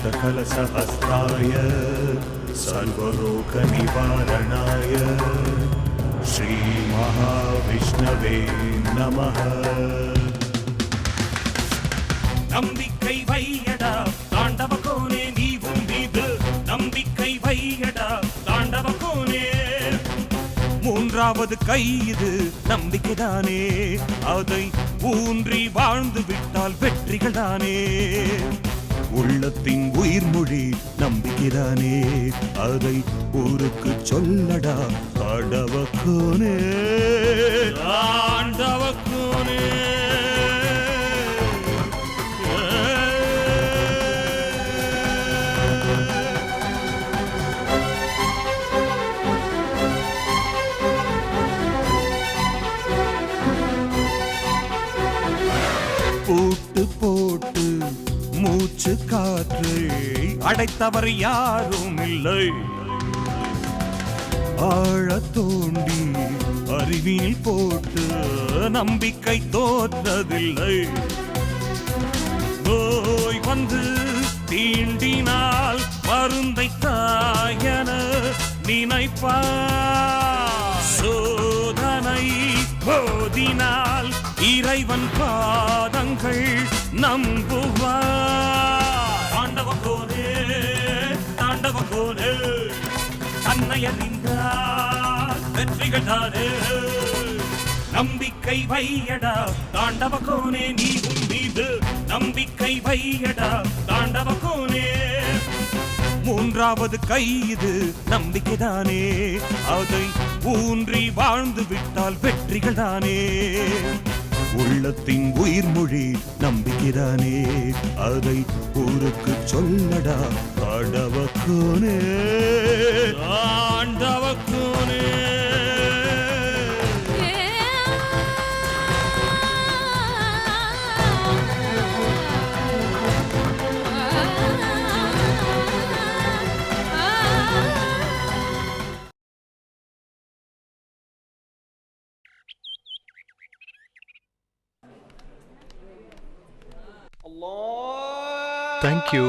अभीष्टकलशहस्ताय सर्वरोगनिवारणाय श्रीमहाविष्णवे नमः. நம்பிக்கை வையடா தாண்டவ கோனே நீ உன்மீது நம்பிக்கை வையடா தாண்டவ கோனே. மூன்றாவது கை இது நம்பிக்கைதானே, அதை ஊன்றி வாழ்ந்து விட்டால் வெற்றிகள் தானே. உள்ளத்தின் உயிர்மொழி நம்பிக்கைதானே, அதை ஊருக்கு சொல்லடா தாண்டவ கோனே தாண்டவ கோனே. பூட்டு போட்டு மூச்சு காற்றை அடைத்தவர் யாரும் இல்லை. ஆழ தோண்டி அறிவினில் போட்டு நம்பிக்கை தோற்றதில்லை. நோய் வந்து தீண்டினால் மருந்தை தாயன நினைப்பார். சோதனை போதினால் இறைவன் பாதங்கள் நம்புவார். தாண்டவ கோனே தாண்டவ கோனே, தன்னை அறிந்தால் வெற்றிகள் தானே. நம்பிக்கை வையடா தாண்டவ கோனே நீ உன் மீது நம்பிக்கை வையடா தாண்டவ கோனே. மூன்றாவது கை இது நம்பிக்கைதானே, அதை ஊன்றி வாழ்ந்து விட்டால் வெற்றிகள் தானே. உள்ளத்தின் உயிர்மொழி நம்பிக்கைதானே, அதை ஊருக்கு சொல்லடா தாண்டவ கோனே தாண்டவ கோனே. Thank you.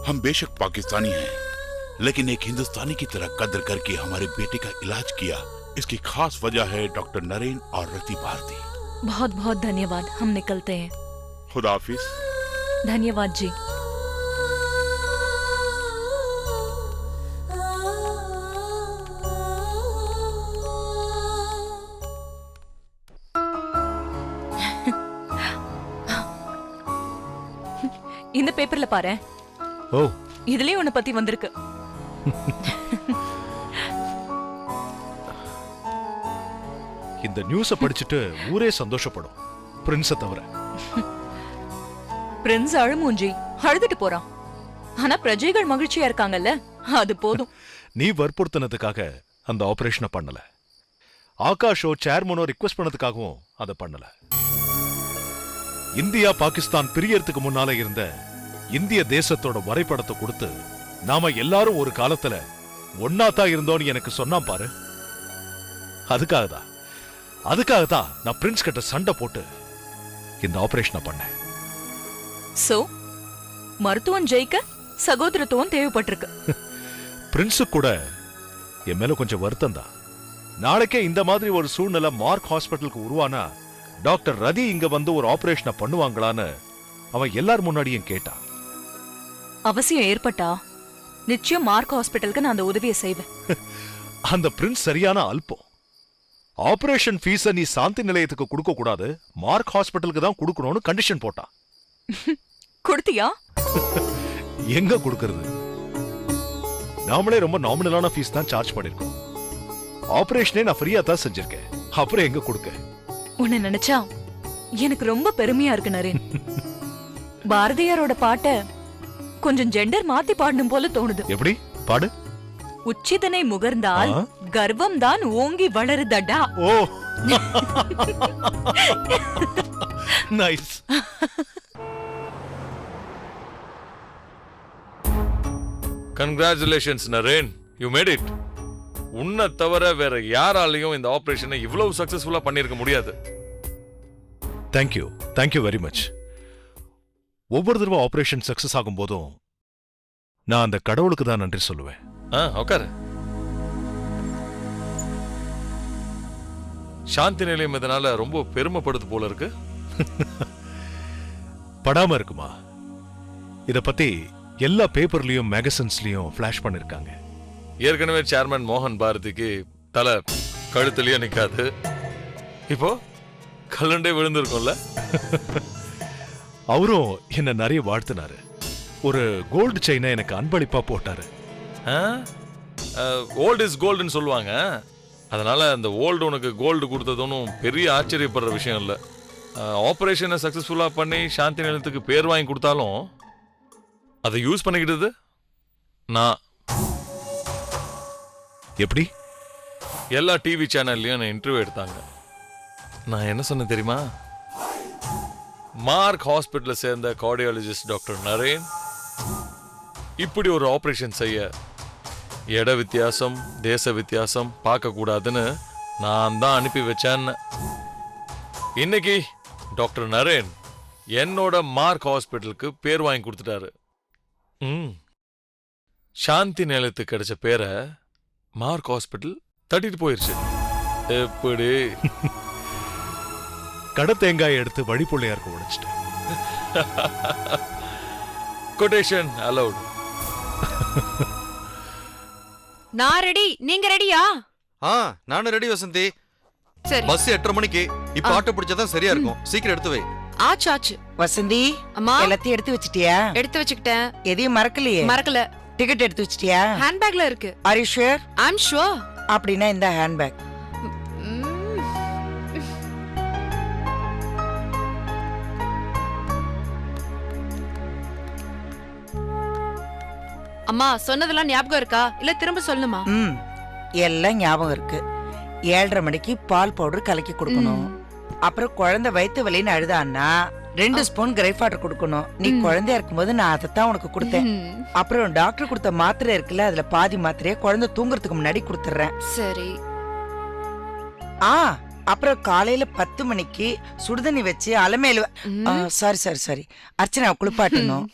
हम बेशक पाकिस्तानी हैं, लेकिन एक हिंदुस्तानी की तरह कद्र करके हमारे बेटे का इलाज किया, इसकी खास वजह है डॉक्टर नरेन और रति भारती. बहुत बहुत धन्यवाद, हम निकलते हैं. खुदा हाफिज. धन्यवाद जी. இந்த பேப்பர்ல பாரு. ஓ, இதுலயே உன்னை பத்தி வந்திருக்கு. இந்த நியூஸ படிச்சுட்டு ஊரே சந்தோஷப்படும், பிரின்ஸ தவிர. பிரின்ஸ் அழுமூஞ்சி அழுதுட்டு போறான், ஆனா பிரஜைகள் மகிழ்ச்சியா இருக்காங்கல்ல, அது போதும். நீ வற்புறுத்தினதுக்காக அந்த ஆபரேஷனை பண்ணல, ஆகாஷோ சேர்மனோ ரிக்வெஸ்ட் பண்ணதுக்காகவும் அதை பண்ணல. இந்தியா பாகிஸ்தான் பிரியறதுக்கு முன்னால இருந்த இந்திய தேசத்தோட வரைபடத்தை கொடுத்து நாம எல்லாரும் ஒரு காலத்துல ஒன்னாத்தான் இருந்தோம்னு எனக்கு சொன்னா பாரு. அதுக்காகதான் நான் பிரின்ஸ் கிட்ட சண்டை போட்டு இந்த ஆபரேஷனை பண்ணேன். சோ மருத்துவம் ஜெயிக்க சகோதரத்துவம் தேவைப்பட்டிருக்கு. பிரின்ஸு கூட என் மேல கொஞ்சம் வருத்தம் தான். நாளைக்கே இந்த மாதிரி ஒரு சூழ்நிலை மார்க் ஹாஸ்பிட்டலுக்கு உருவானா டாக்டர் ரதி இங்க வந்து ஒரு ஆபரேஷனை பண்ணுவாங்களான்னு அவன் எல்லார் முன்னாடியும் கேட்டான். அவசியம் ஏற்பட்டா நிச்சயம் மார்க் ஹாஸ்பிட்டலுக்கு நான் அந்த உதவியை செய்வேன். அந்த பிரின்ஸ் சரியான அல்பம். ஆபரேஷன் ஃபீஸ நீ சாந்தி நிலையத்துக்கு கொடுக்க கூடாது, மார்க் ஹாஸ்பிட்டலுக்கு தான் கொடுக்கணும்னு கண்டிஷன் போட்டான். கொடுத்தியா? எங்க கொடுக்கறது? நாமளே ரொம்ப நாமினலான ஃபீஸ் தான் சார்ஜ் பண்ணிருக்கோம். ஆபரேஷனே நான் ஃப்ரீயா தான் செஞ்சிருக்கேன், அப்புறம் எங்க கொடுக்க? உன்னை நினைச்சா எனக்கு ரொம்ப பெருமையா இருக்கு நரேன். பாரதியாரோட பாட்ட கொஞ்சம் ஜெண்டர் மாத்தி பாடணும் போல தோணுது. எப்படி பாடு? உச்சிதனை முகர்ந்தால் கர்வம் தான் ஓங்கி வளருதடா. ஓ, nice. Congratulations, Naren. You made it. உன்னை தவிர வேற யாராலையும் இந்த ஆபரேஷனை இவ்வளவு சக்சஸ்ஃபுல்லா பண்ணிருக்க முடியாது. Thank you very much. ஒவ்வொரு தடவை ஆபரேஷன் சக்சஸ் ஆகும் போதும் நான் அந்த கடவுளுக்கு தான் நன்றி சொல்லுவேன். உட்காரு. சாந்தி நிலையம் இதனால ரொம்ப பெருமைப்படுது போல இருக்கு. படாம இருக்குமா? இத பத்தி எல்லா பேப்பர்லயும் மேகசின்ஸ்லயும் ஃபிளாஷ் பண்ணிருக்காங்க. ஏற்கனவே சேர்மன் மோகன் பாரதிக்கு தலை கழுத்துலயே நிக்காது, இப்போ கலண்டே விழுந்திருக்கும்ல. அவரும் என்ன நிறைய வாழ்த்தினாரு. ஒரு கோல்டு செயினை எனக்கு அன்பளிப்பா போட்டாரு. ஓல்டு இஸ் கோல்டுன்னு சொல்லுவாங்க. அதனால அந்த ஓல்டு உனக்கு கோல்டு கொடுத்ததுன்னு பெரிய ஆச்சரியப்படுற விஷயம் இல்லை. ஆபரேஷனை சக்சஸ்ஃபுல்லா பண்ணி சாந்தி நிலையத்துக்கு பேர் வாங்கி கொடுத்தாலும் அதை யூஸ் பண்ணிக்கிட்டது நான். எப்படி? எல்லா டிவி சேனல்லையும் நான் இன்டர்வியூ எடுத்தாங்க. நான் என்ன சொன்னேன் தெரியுமா? மார்க் ஹாஸ்பிட்டல சேர்ந்த கார்டியாலஜிஸ்ட் டாக்டர் நரேன் இப்படி ஒரு ஆபரேஷன் செய்ய இட வித்தியாசம் தேச வித்தியாசம் பார்க்க கூடாதுன்னு நான் தான் அனுப்பி வச்சேன்னு. இன்னைக்கு டாக்டர் நரேன் என்னோட மார்க் ஹாஸ்பிட்டலுக்கு பேர் வாங்கி கொடுத்துட்டாரு. சாந்தி நிலையத்துக்கு கிடைச்ச பேரை மார்க் ஹாஸ்பிட்டல் தட்டிட்டு போயிருச்சு. எப்படி? கடை தேங்காய் எடுத்து வழிபொள்ளையாருக்கு உடைச்சிட்டேன். Quotation allowed. நான் ரெடி, நீங்க ரெடியா? நானும் ரெடி வசந்தி. சரி. பஸ் 8:30 மணிக்கு. இப்ப ஆட்டோ பிடிச்சாதான் சரியா இருக்கும். சீக்கிரம் எடுத்து வை. ஆச்சு. வசந்தி, அம்மா எல்லாத்தையும் எடுத்து வச்சிட்டியா? எடுத்து வச்சுக்கிட்டேன். எதையும் மறக்கலையே? மறக்கல. டிக்கெட் எடுத்து வச்சிட்டியா? ஹேண்ட்பேக்ல இருக்கு. Are you sure? I am sure. அப்படின்னா இந்த ஹேண்ட்பேக். அம்மா சொன்னதெல்லாம் ஞாபகம் இருக்கா இல்ல திரும்ப சொல்லணுமா? எல்லாம் ஞாபகம் இருக்கு. 7:30 மணிக்கு பால் பவுடர் கலக்கி கொடுக்கணும். அப்புறம் குழந்தை வயிற்று வலின்னு அழுதான்னா 2 ஸ்பூன் கிரைப் வாட்டர் கொடுக்கணும். நீ குழந்தையா இருக்கும்போது நான் அதைத்தான் உனக்கு கொடுத்தேன். அப்புறம் டாக்டர் கொடுத்த மாத்திரை இருக்குல்ல, அதுல பாதி மாத்திரையை குழந்தை தூங்குறதுக்கு முன்னாடி கொடுத்துறேன். சரி. அப்புறம் காலையில 10 மணிக்கு சுடுதண்ணி வச்சு அலமேல சாரி அர்ச்சனா குளிப்பாட்டணும்.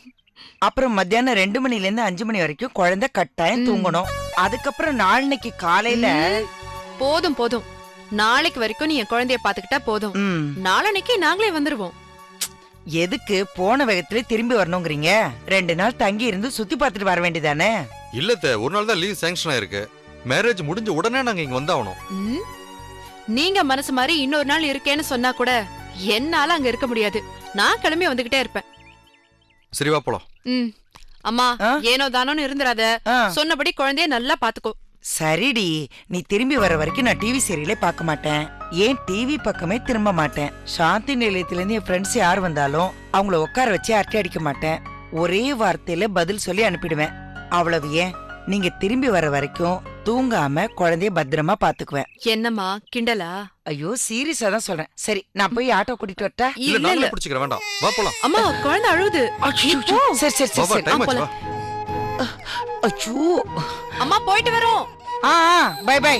அப்புறம் மத்தியானம் 2 மணில இருந்து 5 மணி வரைக்கும் குழந்தை கட்டாயம் தூங்கணும். அதுக்கப்புறம் நாளைக்கு காலையில போதும் நாளைக்கு வரைக்கும் நீ என் குழந்தைய பாத்துக்கிட்டா போதும். நாளைக்கு நாங்களே வந்துருவோம். எதுக்கு போன வேகத்துல திரும்பி வரணுங்கிறீங்க? 2 நாள் தங்கி இருந்து சுத்தி பார்த்துட்டு வர வேண்டியதானே? இல்லத்த, ஒரு நாள் தான் லீவ் சாங்ஷன் ஆயிருக்கு. மேரேஜ் முடிஞ்ச உடனே நாங்க இங்க வந்தாகணும். நீங்க மனசு மாதிரி இன்னொரு நாள் இருக்கேன்னு சொன்னா கூட என்னால அங்க இருக்க முடியாது. நான் கிளம்பி வந்துகிட்டே இருப்பேன். சரி வா போலாம். அம்மா ஏனோ தானோன்னு இருந்துராத. சொன்னபடி குழந்தைய நல்லா பாத்துக்கோ. சரிடி, நீ திரும்பி வர வரைக்கும் நான் டிவி சீரியலே பார்க்க மாட்டேன். ஏன் டிவி பக்கமே திரும்ப மாட்டேன். சாந்தி நிலையத்துல இருந்து என் ஃப்ரெண்ட்ஸ் யார் வந்தாலும் அவங்கள உட்கார வச்சு அரட்டை அடிக்க மாட்டேன். ஒரே வார்த்தையில பதில் சொல்லி அனுப்பிடுவேன். அவ்வளவு. ஏன் நீங்க திரும்பி வர வரைக்கும் தூங்காம குழந்தைய பத்திரமா பாத்துக்குவேன். என்னம்மா கிண்டலா? ஐயோ சீரியஸா தான் சொல்றேன். சரி, நான் போய் ஆட்டோ கூட்டிட்டு வரட்டா? இல்ல நானே பிடிச்சுக்கிறேன், வேண்டாம் வா போலாம். அம்மா குழந்தை அழுவுது. சரி டைம் ஆச்சு வா. அச்சோ அம்மா போயிட்டு வரோம். By by.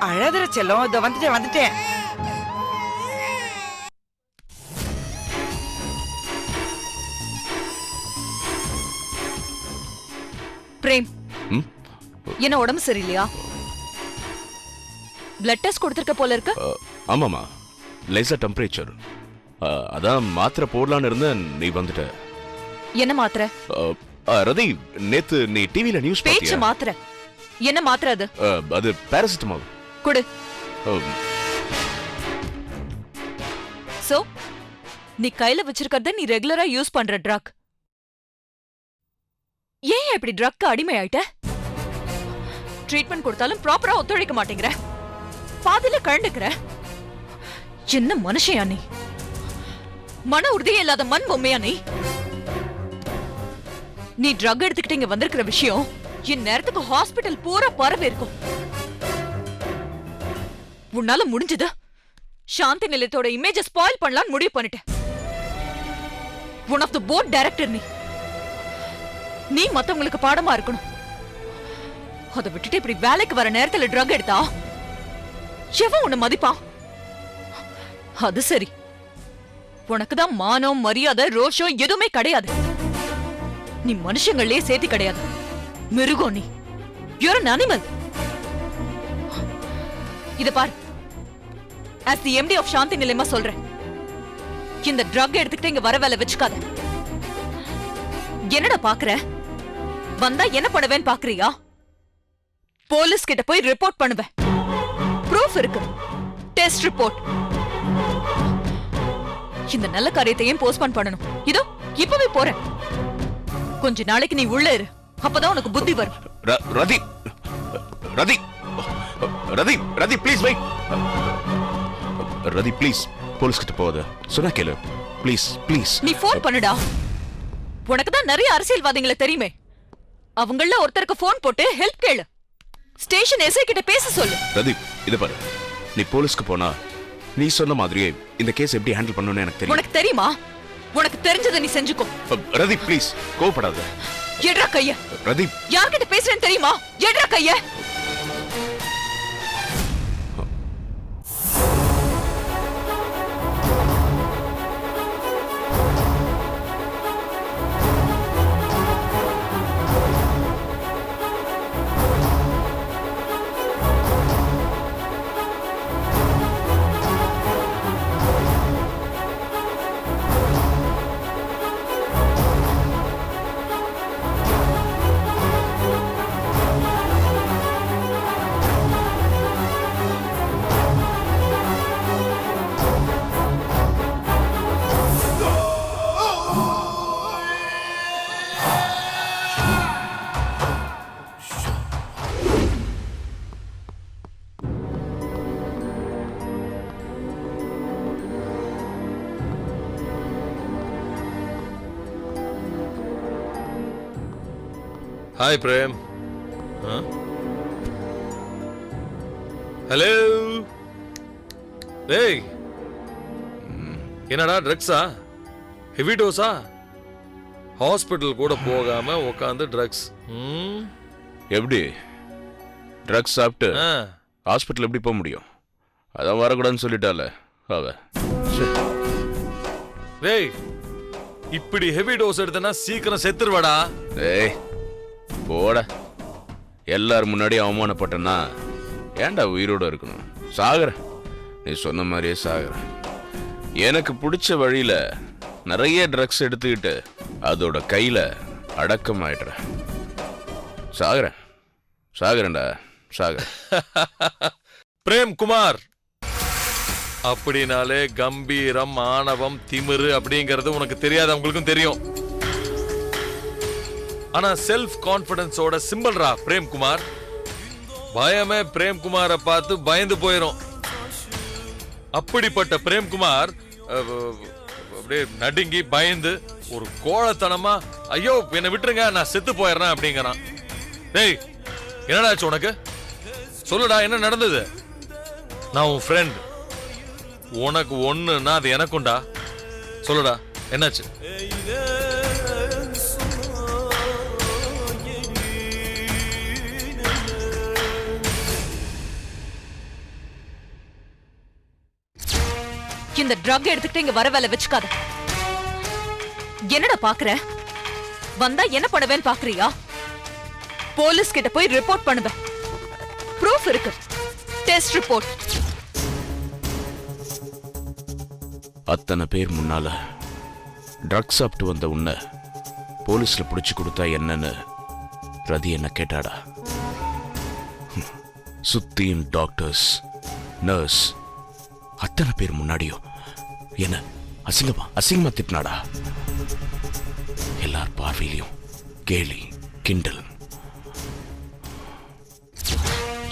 அழகுற செல்லம், இத வந்துட்டேன். பிரேம், என்ன உடம்பு சரியில்லையா? பிளட் டெஸ்ட் கொடுத்திருக்க போல இருக்கு. ஆமாமா, லேசர் டெம்பரேச்சர். அதான் மாத்திரை போடலான்னு இருந்தேன், நீ வந்துட்ட. என்ன மாத்திரை? ரதி, நேத்து நீ டிவில நியூஸ் பேச்சு பாத்தியா? மாத்திரை. என்ன மாத்திரை அது? அது பாராசிட்டமால். குடு. சோ நீ கையில வச்சிருக்கிறத நீ ரெகுலரா யூஸ் பண்ற ட்ரக். ஏன் இப்படி ட்ரக்கு அடிமை ஆயிட்ட? ட்ரீட்மெண்ட் கொடுத்தாலும் ப்ராப்பரா ஒத்துழைக்க மாட்டேங்கிற, பாதியில கழண்டுக்கிற. என்ன மனுஷயா நீ? மன உறுதியே இல்லாத மண் பொம்மையா நீ? நீ ட்ரக் எடுத்துக்கிட்டு இங்க வந்திருக்கிற விஷயம் என் நேரத்துக்கு ஹாஸ்பிட்டல் பூரா பரவி இருக்கும். உன்னால முடிஞ்சது சாந்தி நிலையத்தோட இமேஜ ஸ்பாயில் பண்ணலாம்னு முடிவு பண்ணிட்டேன். One of the board director நீ மத்தவங்களுக்கு பாடமா இருக்கணும். அதை விட்டுட்டு இப்படி வேலைக்கு வர நேரத்துல ட்ரக் எடுத்தா எவன் உன்னை மதிப்பான்? அது சரி, உனக்குதான் மானம் மரியாதை ரோஷம் எதுவுமே கிடையாது. நீ மனுஷங்களே சேர்த்து கிடையாது, மிருகம். நீ you're an animal. இத பார், as the MD of சாந்தி நிலையமா சொல்றேன், இந்த ட்ரக் எடுத்துக்கிட்டு இங்க வர வேலை வச்சுக்காத. என்னடா பாக்குற? வந்தா என்ன பண்ணுவேன்னு பாக்குறியா? போலீஸ் கிட்ட போய் ரிப்போர்ட் பண்ணுவேன். ப்ரூஃப் இருக்கு, டெஸ்ட் ரிப்போர்ட். இந்த நல்ல காரியத்தையும் போஸ்ட்போன் பண்ணணும். இதோ இப்பவே போறேன். கொஞ்ச நாளைக்கு நீ உள்ள இரு, அப்பதான் உனக்கு புத்தி வரும். ரதி ரதி ரதி ரதி please wait. Rati please, police கிட்ட போகாத, சொன்னா கேளு ப்ளீஸ் ப்ளீஸ். நீ போன் பண்ணுடா. உனக்கு தான் நிறைய அரசியல்வாதிகளை தெரியுமே, அவங்கள ஒருத்தருக்கு போன் போட்டு ஹெல்ப் கேளு. ஸ்டேஷன் எஸ்ஐ கிட்ட பேச சொல்லு. ரதி இத பாரு, நீ போலீஸ்க்கு போனா நீ சொன்ன மாதிரியே இந்த கேஸ் எப்படி ஹேண்டில் பண்ணணும்னு எனக்கு தெரியும். உனக்கு தெரியுமா? உனக்கு தெரிஞ்சதை நீ செஞ்சுக்கோ. ரதி ப்ளீஸ், கோவப்படாத. எடுறா கைய. ரதி, யார்கிட்ட பேசுறேன்னு தெரியுமா? எடுறா கைய. ஹாய் பிரேம். ஹலோ. டேய், என்னடா ட்ரக்ஸா? ஹெவி டோஸா? ஹாஸ்பிட்டல் கூட போகாம உட்காந்து ட்ரக்ஸ். எப்படி ட்ரக்ஸ் சாப்பிட்டு ஹாஸ்பிட்டல் எப்படி போக முடியும்? அதான் வரக்கூடாதுன்னு சொல்லிட்டால அவ. டேய், இப்படி ஹெவி டோஸ் எடுத்தனா சீக்கிரம் செத்துருவாடா. ஏய் போட, எல்லாரும் முன்னாடி அவமானப்பட்டனா ஏன்டா உயிரோட இருக்கணும்? சாகுற, நீ சொன்ன மாதிரியே சாகுற. எனக்கு பிடிச்ச வழியில நிறைய ட்ரக்ஸ் எடுத்துக்கிட்டு அதோட கையில அடக்கம் ஆயிடுற. சாகுறேன், சாகுறேன்டா, சாகுறேன். பிரேம் குமார் அப்படினாலே கம்பீரம், ஆணவம், திமிரு அப்படிங்கிறது உனக்கு தெரியாதவங்களுக்கும் தெரியும். ஆனா செல்ஃப் கான்பிடன்ஸோட சிம்பிள்ரா பிரேம்குமார். பயமே பிரேம்குமாரை பார்த்து பயந்து போயிரும். அப்படிப்பட்ட பிரேம்குமார் அப்படியே நடுங்கி பயந்து ஒரு கோழத்தனமா ஐயோ என்னை விட்டுருங்க நான் செத்து போயிடுறேன் அப்படிங்கிறான். டேய், என்னடா ஆச்சு உனக்கு? சொல்லுடா, என்ன நடந்தது? நான் உன் ஃப்ரெண்ட், உனக்கு ஒண்ணுன்னா அது எனக்குண்டா. சொல்லுடா, என்னாச்சு? இந்த ட்ரக் எடுத்துக்கிட்டு இங்க வர வேலை வச்சுக்காத. என்னடா பாக்குற? வந்தா என்ன பண்ணுவேன்னு பாக்குறியா? போலீஸ் கிட்ட போய் ரிப்போர்ட் பண்ணுவேன். ப்ரூஃப் இருக்கு, டெஸ்ட் ரிப்போர்ட். அத்தனை பேர் முன்னால ட்ரக்ஸ் சாப்பிட்டு வந்த உன்னை போலீஸ்ல பிடிச்சு கொடுத்தா என்னன்னு ரதி என்ன கேட்டாடா. சுத்தியும் டாக்டர்ஸ், நர்ஸ், அத்தனை பேர் முன்னாடியும் என்ன அசிங்கமா திட்டினாடா. எல்லார் பார்வையிலையும் கேலி, கிண்டல்.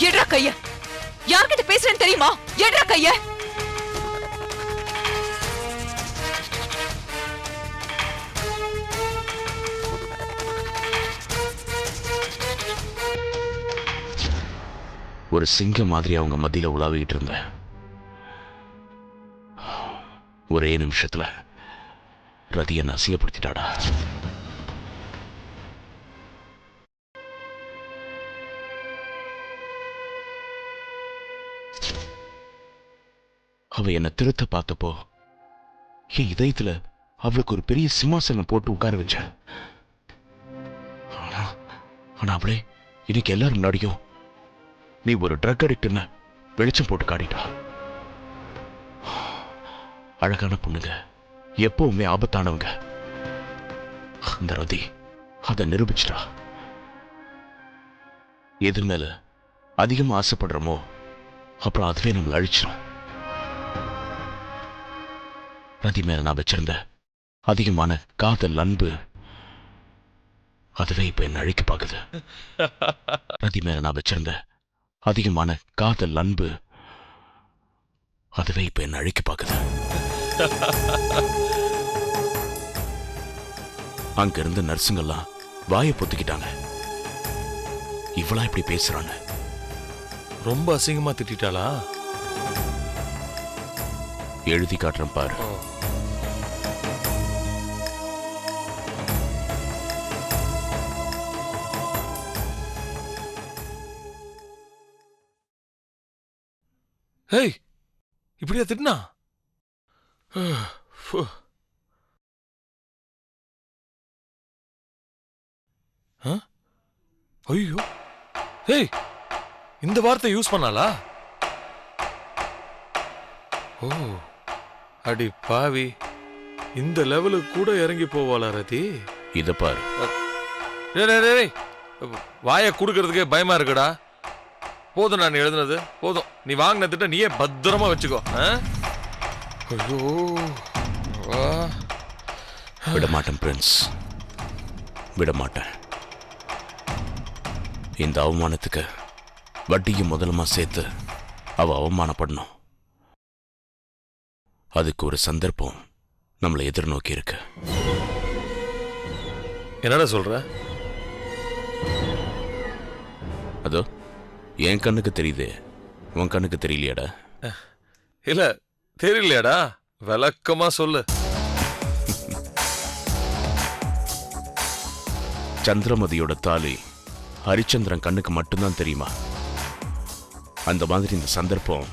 எடுறா கைய. யார்கிட்ட பேசுறேன்னு தெரியுமா? எடுறா கைய. ஒரு சிங்கம் மாதிரி அவங்க மத்தியில உலாவிக்கிட்டு இருந்தேன். ஒரே நிமிஷத்துல ரதி என்ன அசிங்கப்படுத்திட்டாடா. அவ என்னை திருத்த பார்த்தப்போ என் இதயத்துல அவளுக்கு ஒரு பெரிய சிம்மாசனம் போட்டு உட்கார வச்ச. ஆனா அவளே இன்னைக்கு எல்லாரும் முன்னாடியும் நீ ஒரு ட்ரக் அடிக்ட்னு வெளிச்சம் போட்டு காட்டிட்டா. அழகான பொண்ணுங்க எப்பவுமே ஆபத்தானவங்க. அந்த ரதி அதை நிரூபிச்சிட்டா. எது மேல அதிகமா ஆசைப்படுறோமோ அப்புறம் அதுவே நம்மளை அழிச்சிடும். ரதி மேல நான் வச்சிருந்த அதிகமான காதல் அன்பு அதுவே இப்ப என்ன அழிக்க பாக்குது. ரதி மேல நான் வச்சிருந்த அதிகமான காதல் அன்பு அதுவே இப்ப என்ன அழிக்க பாக்குது. அங்க இருந்த நர்ஸுங்கெல்லாம் வாயை பொத்துக்கிட்டாங்க. இவளா இப்படி பேசுறாங்க? ரொம்ப அசிங்கமா திட்டாளா? எழுதி காட்டுறேன் பாரு. ஹேய், இப்படியா திட்டினா? ஐயோ, ஹேய், இந்த வார்த்தை யூஸ் பண்ணாளா? ஓ, அடி பாவி, இந்த லெவலுக்கு கூட இறங்கி போவாளா ரதி? இத பாரு. வாயை குடுக்கறதுக்கே பயமா இருக்குடா. போதும், நான் எழுதுனது போதும். நீ வாங்கின திட்ட நீயே பத்திரமா வச்சுக்கோ. ஐயோ, விட மாட்டேன் பிரின்ஸ், விட மாட்டேன். இந்த அவமானத்துக்கு வட்டியும் முதலமா சேர்த்து அவ அவமானப்படணும். அதுக்கு ஒரு சந்தர்ப்பம் நம்மளை எதிர்நோக்கி இருக்கு. என்னடா சொல்ற? அதோ என் கண்ணுக்கு தெரியுது, உன் கண்ணுக்கு தெரியலையாடா? இல்ல, தெரியலையாடா, விளக்கமா சொல்லு. சந்திரமதியோட தாலி ஹரிச்சந்திரன் கண்ணுக்கு மட்டும்தான் தெரியுமா? அந்த மாதிரி இந்த சந்தர்ப்பம்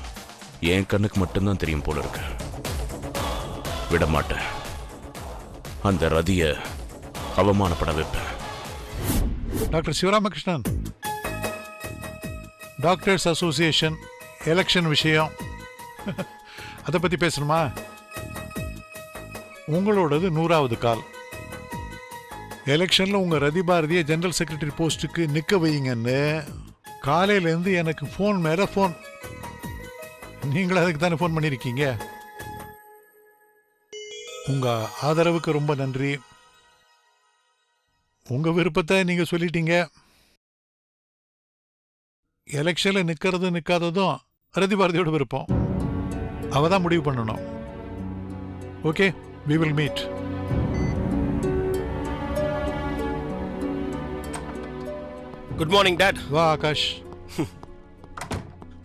என் கண்ணுக்கு மட்டும்தான் தெரியும் போல இருக்கு. விட மாட்டேன். அந்த ரதிய அவமானப்பட வைப்பேன். Doctor Sivaramakrishnan, doctors association election விஷயம் அதை பற்றி பேசணுமா? உங்களோடது 100வது கால். எலெக்ஷனில் உங்கள் ரதி பாரதியை ஜெனரல் செக்ரட்டரி போஸ்ட்டுக்கு நிற்க வையுங்கன்னு காலையிலேருந்து எனக்கு ஃபோன் மேலே ஃபோன். நீங்களும் அதுக்கு தானே ஃபோன் பண்ணியிருக்கீங்க. உங்கள் ஆதரவுக்கு ரொம்ப நன்றி. உங்கள் விருப்பத்தை நீங்கள் சொல்லிட்டீங்க. எலெக்ஷனில் நிற்கிறதும் நிற்காததும் ரதி பாரதியோட விருப்பம். அவ தான் முடிவு பண்ணணும். Okay, we will meet. Good morning dad. வா Akash.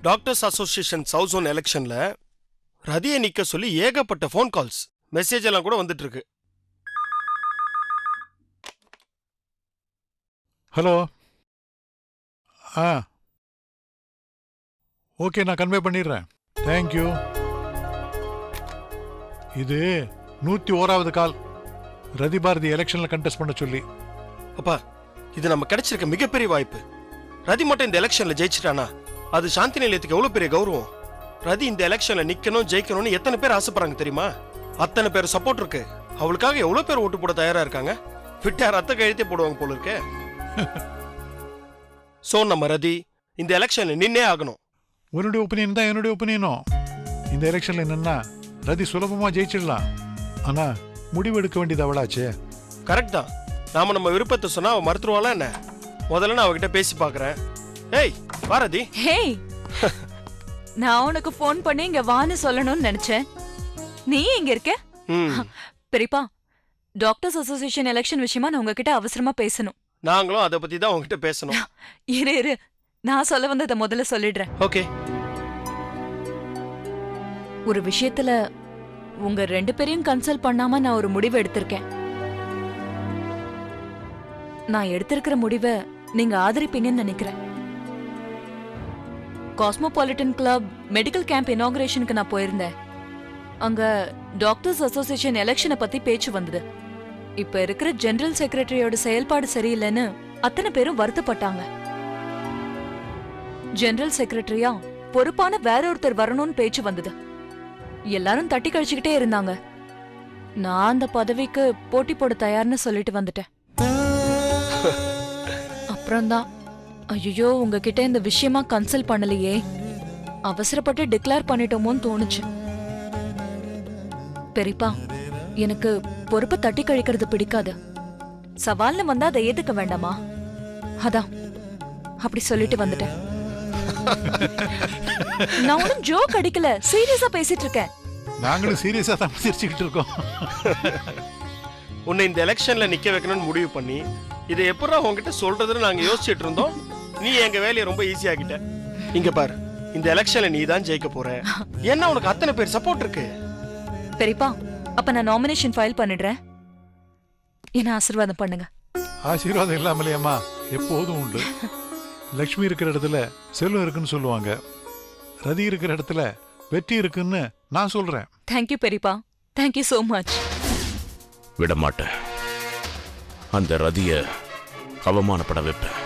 Doctors association south zone எலெக்ஷன்ல ரதியை நிக்க சொல்லி ஏகப்பட்ட ஃபோன் கால்ஸ், மெசேஜ் எல்லாம் கூட வந்துட்டு இருக்கு. ஹலோ. ஓகே, நான் கன்வே பண்ணிடுறேன். தேங்க்யூ. இது 101வது கால் ரதி பாரதி எலெக்ஷன்ல கண்டெஸ்ட் பண்ண சொல்லி. அப்பா, இது நம்ம கிடைச்சிருக்க மிகப்பெரிய வாய்ப்பு. ரதி மட்டும் இந்த எலெக்ஷன்ல ஜெயிச்சிட்டானா அது சாந்தி நிலையத்துக்கு எவ்வளவு பெரிய கௌரவம். ரதி இந்த எலெக்ஷன்ல நிக்கணும், ஜெயிக்கணும்னு எத்தனை பேர் ஆசைப்படுறாங்க தெரியுமா? அத்தனை பேர் சப்போர்ட் இருக்கு. அவளுக்காக எவ்வளவு பேர் ஓட்டு போட தயாரா இருக்காங்க. விட்டா ரத்த கழுத்தே போடுவாங்க போல இருக்கு. சோ நம்ம ரதி இந்த எலெக்ஷன்ல நின்னே ஆகணும். உன்னுடைய ஒப்பீனியன் தான் என்னுடைய ஒப்பீனியனும். இந்த எலெக்ஷன்ல என்னன்னா ரதி சுலபமா ஜெயிச்சிடலாம். ஆனா முடிவு எடுக்க வேண்டியது அவளாச்சே. கரெக்ட் தான். நாம நம்ம விருப்பத்தை சொன்னா அவ மறுத்துருவாளா என்ன? முதல்ல நான் அவகிட்ட பேசி பாக்குறேன். ஏய் பாரதி. ஹேய், நான் உனக்கு ஃபோன் பண்ணி இங்க வான்னு சொல்லணும்னு நினைச்சேன். நீ எங்க இருக்க? பெரியப்பா, டாக்டர்ஸ் அசோசியேஷன் எலெக்ஷன் விஷயமா நான் உங்ககிட்ட அவசரமா பேசணும். நாங்களும் அதை பத்தி தான் உங்ககிட்ட பேசணும். இரு, நான் சொல்ல வந்ததை முதல்ல சொல்லிடுறேன். ஓகே. ஒரு விஷயத்துல உங்க 2 பேரையும் கன்சல்ட் பண்ணாம நான் ஒரு முடிவு எடுத்திருக்கேன். நான் எடுத்திருக்கிற முடிவை நீங்க ஆதரிப்பீங்கன்னு நினைக்கிறேன். காஸ்மோபாலிட்டன் கிளப் மெடிக்கல் கேம்ப் இனாகுரேஷனுக்கு நான் போயிருந்தேன். அங்க டாக்டர்ஸ் அசோசியேஷன் எலெக்ஷனை பத்தி பேச்சு வந்தது. இப்ப இருக்கிற ஜெனரல் செக்ரட்டரியோட செயல்பாடு சரியில்லைன்னு அத்தனை பேரும் வருத்தப்பட்டாங்க. ஜெனரல் செக்ரட்டரியா பொறுப்பான வேற ஒருத்தர் வரணும்னு பேச்சு வந்தது. எல்லாரும் தட்டி கழிச்சுக்கிட்டே இருந்தாங்க. நான் அந்த பதவிக்கு போட்டி போட தயார்னு சொல்லிட்டு வந்துட்டேன். அப்புறம்தான் ஐயோ உங்ககிட்ட இந்த விஷயமா கன்சல்ட் பண்ணலையே, அவசரப்பட்டு டிக்ளேர் பண்ணிட்டோமோன்னு தோணுச்சு. பெரியப்பா, எனக்கு பொறுப்பை தட்டி கழிக்கிறது பிடிக்காது. சவால்னு வந்தா அதை ஏத்துக்க வேண்டாமா? அதான் அப்படி சொல்லிட்டு வந்துட்டேன். நான் ஒன்னும் ஜோக் அடிக்கல, சீரியஸா பேசிட்டு இருக்கேன். நாங்களும் சீரியஸா தான் சிரிச்சுக்கிட்டு இருக்கோம். உன்னை இந்த எலெக்ஷன்ல நிக்க வைக்கணும்னு முடிவு பண்ணி இதை எப்படா உங்ககிட்ட சொல்றதுன்னு நாங்க யோசிச்சுட்டு இருந்தோம். நீ எங்க வேலையை ரொம்ப ஈஸி ஆக்கிட்ட. இங்க பாரு, இந்த எலெக்ஷன்ல நீ தான் ஜெயிக்க போற. ஏன்னா உனக்கு அத்தனை பேர் சப்போர்ட் இருக்கு. பெரியப்பா, அப்ப நான் நாமினேஷன் ஃபைல் பண்ணிடுறேன். என்ன ஆசீர்வாதம் பண்ணுங்க. ஆசீர்வாதம் இல்லாமலையம்மா எப்போதும் உண்டு. லக்ஷ்மி இருக்கிற இடத்துல செல்வம் இருக்குன்னு சொல்லுவாங்க. ரதி இருக்கிற இடத்துல வெற்றி இருக்குன்னு நான் சொல்றேன். தேங்க்யூ பெரியப்பா, தேங்க்யூ சோ மச். விட மாட்டேன். அந்த ரதிய அவமானப்பட வைப்பேன்.